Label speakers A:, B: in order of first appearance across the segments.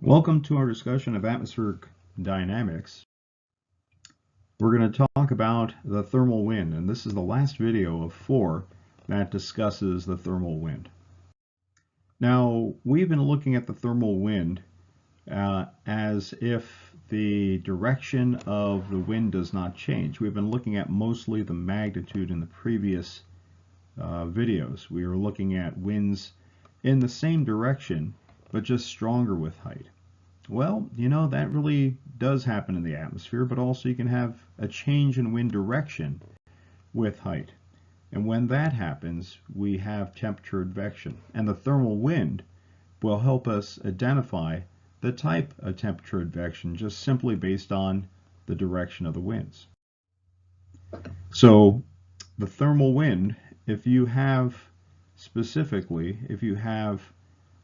A: Welcome to our discussion of atmospheric dynamics. We're going to talk about the thermal wind, and this is the last video of 4 that discusses the thermal wind. Now, we've been looking at the thermal wind as if the direction of the wind does not change. We've been looking at mostly the magnitude in the previous videos. We were looking at winds in the same direction, but just stronger with height. Well, you know, that really does happen in the atmosphere, but also you can have a change in wind direction with height. And when that happens, we have temperature advection. And the thermal wind will help us identify the type of temperature advection just simply based on the direction of the winds. So the thermal wind, if you have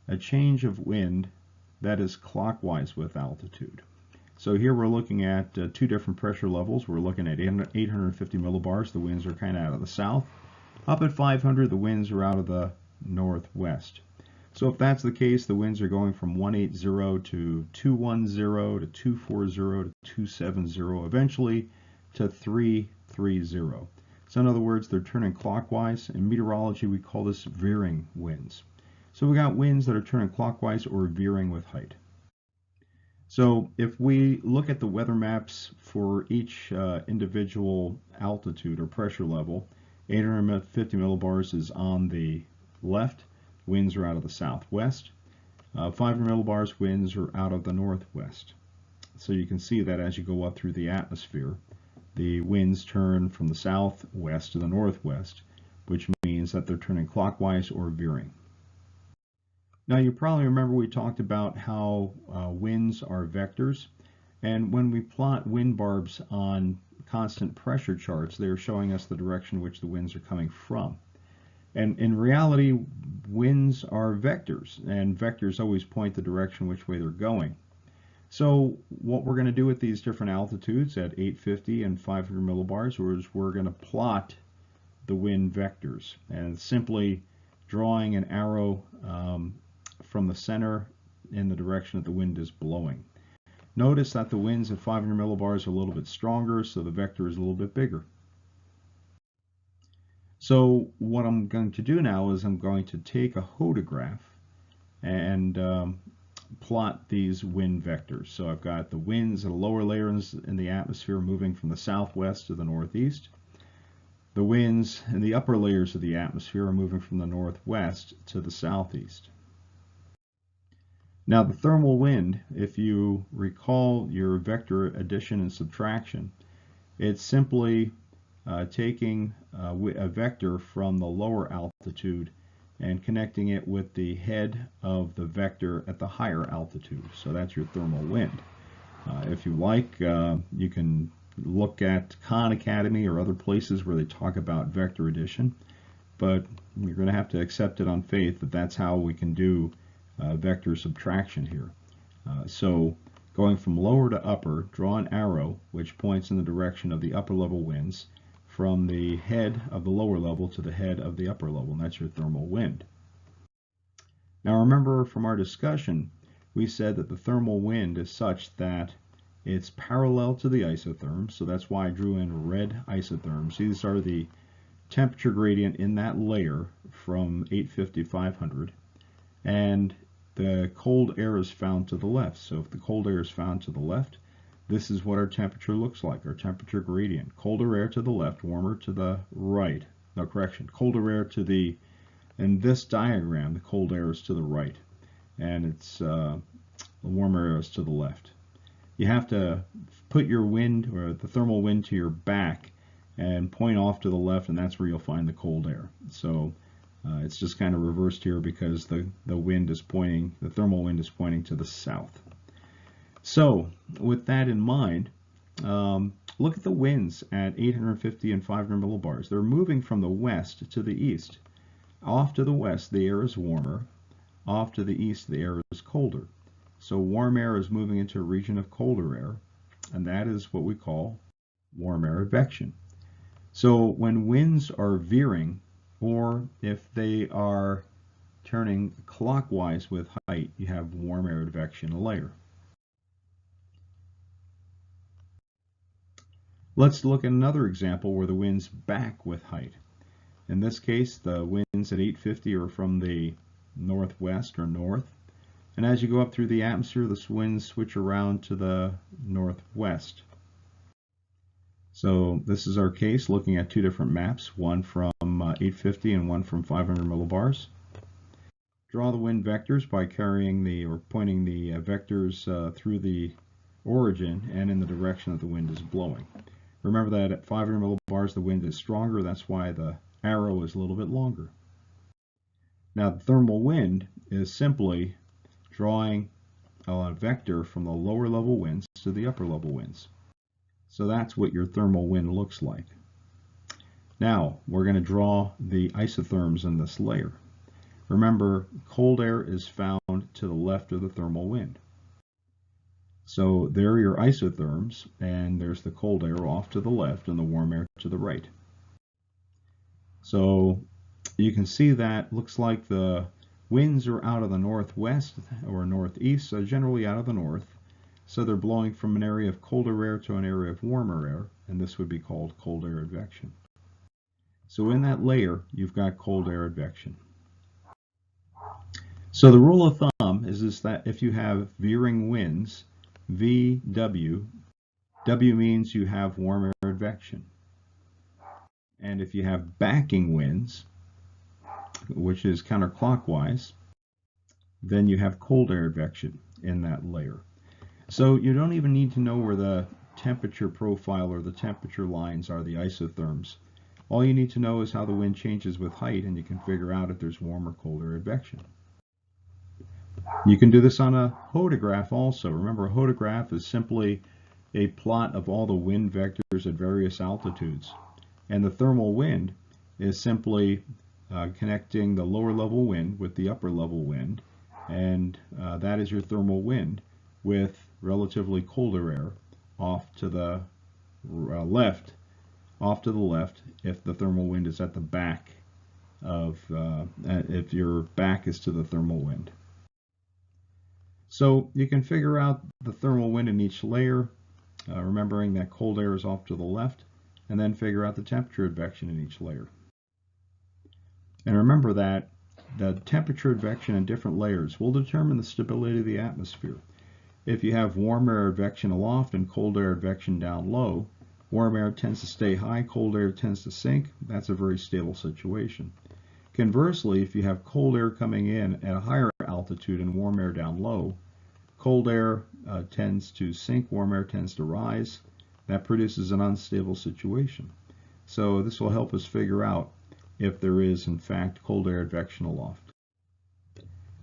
A: a change of wind that is clockwise with altitude. So here we're looking at 2 different pressure levels. We're looking at 850 millibars. The winds are kind of out of the south. Up at 500, the winds are out of the northwest. So if that's the case, the winds are going from 180 to 210 to 240 to 270, eventually to 330. So in other words, they're turning clockwise. In meteorology, we call this veering winds. So we got winds that are turning clockwise or veering with height. So if we look at the weather maps for each individual altitude or pressure level, 850 millibars is on the left, winds are out of the southwest. 500 millibars, winds are out of the northwest. So you can see that as you go up through the atmosphere, the winds turn from the southwest to the northwest, which means that they're turning clockwise or veering. Now you probably remember we talked about how winds are vectors, and when we plot wind barbs on constant pressure charts, they are showing us the direction which the winds are coming from. And in reality, winds are vectors, and vectors always point the direction which way they're going. So what we're going to do at these different altitudes at 850 and 500 millibars is we're going to plot the wind vectors, and simply drawing an arrow from the center in the direction that the wind is blowing. Notice that the winds at 500 millibars are a little bit stronger, so the vector is a little bit bigger. So what I'm going to do now is I'm going to take a hodograph and plot these wind vectors. So I've got the winds at the lower layers in the atmosphere moving from the southwest to the northeast. The winds in the upper layers of the atmosphere are moving from the northwest to the southeast. Now the thermal wind, if you recall your vector addition and subtraction, it's simply taking a vector from the lower altitude and connecting it with the head of the vector at the higher altitude. So that's your thermal wind. If you like, you can look at Khan Academy or other places where they talk about vector addition, but you're going to have to accept it on faith that that's how we can do vector subtraction here. So going from lower to upper, draw an arrow which points in the direction of the upper level winds from the head of the lower level to the head of the upper level, and that's your thermal wind. Now remember from our discussion, we said that the thermal wind is such that it's parallel to the isotherms, so that's why I drew in red isotherms. These are the temperature gradient in that layer from 850 to 500, and the cold air is found to the left. So if the cold air is found to the left, this is what our temperature looks like, our temperature gradient. Colder air to the left, warmer to the right. No, correction. Colder air to the, in this diagram, the cold air is to the right, and it's the warmer air is to the left. You have to put your wind, or the thermal wind, to your back and point off to the left, and that's where you'll find the cold air. So it's just kind of reversed here because the wind is pointing, the thermal wind is pointing to the south. So with that in mind, look at the winds at 850 and 500 millibars. They're moving from the west to the east. Off to the west, the air is warmer. Off to the east, the air is colder. So warm air is moving into a region of colder air, and that is what we call warm air advection. So when winds are veering, or if they are turning clockwise with height, you have warm air advection layer. Let's look at another example where the wind's back with height. In this case, the winds at 850 are from the northwest or north. And as you go up through the atmosphere, the winds switch around to the northwest. So this is our case looking at two different maps, one from 850 and one from 500 millibars. Draw the wind vectors by carrying or pointing the vectors through the origin and in the direction that the wind is blowing. Remember that at 500 millibars the wind is stronger, that's why the arrow is a little bit longer. Now the thermal wind is simply drawing a vector from the lower level winds to the upper level winds. So that's what your thermal wind looks like. Now we're going to draw the isotherms in this layer. Remember, cold air is found to the left of the thermal wind. So there are your isotherms, and there's the cold air off to the left and the warm air to the right. So you can see that looks like the winds are out of the northwest or northeast, so generally out of the north. So they're blowing from an area of colder air to an area of warmer air, and this would be called cold air advection. So in that layer, you've got cold air advection. So the rule of thumb is that if you have veering winds, VW, W means you have warm air advection. And if you have backing winds, which is counterclockwise, then you have cold air advection in that layer. So you don't even need to know where the temperature profile or the temperature lines are, the isotherms. All you need to know is how the wind changes with height, and you can figure out if there's warm or cold air advection. You can do this on a hodograph also. Remember, a hodograph is simply a plot of all the wind vectors at various altitudes. And the thermal wind is simply connecting the lower level wind with the upper level wind. And that is your thermal wind with relatively colder air off to the left if the thermal wind is at the back of, if your back is to the thermal wind. So you can figure out the thermal wind in each layer, remembering that cold air is off to the left, and then figure out the temperature advection in each layer. And remember that the temperature advection in different layers will determine the stability of the atmosphere. If you have warm air advection aloft and cold air advection down low, warm air tends to stay high, cold air tends to sink. That's a very stable situation. Conversely, if you have cold air coming in at a higher altitude and warm air down low, cold air tends to sink, warm air tends to rise. That produces an unstable situation. So this will help us figure out if there is, in fact, cold air advection aloft.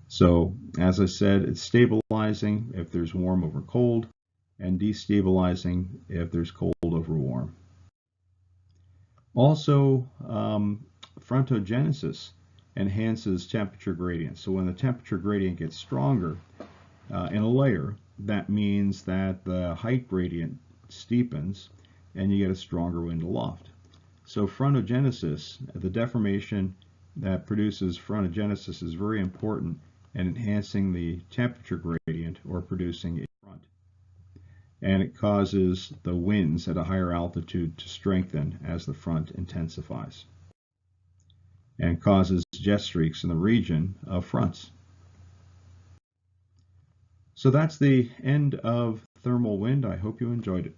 A: So, as I said, it's stabilizing if there's warm over cold, and destabilizing if there's cold over warm. Also, frontogenesis enhances temperature gradients. So when the temperature gradient gets stronger in a layer, that means that the height gradient steepens and you get a stronger wind aloft. So frontogenesis, the deformation that produces frontogenesis, is very important in enhancing the temperature gradient or producing a front. And it causes the winds at a higher altitude to strengthen as the front intensifies, and causes jet streaks in the region of fronts. So that's the end of thermal wind. I hope you enjoyed it.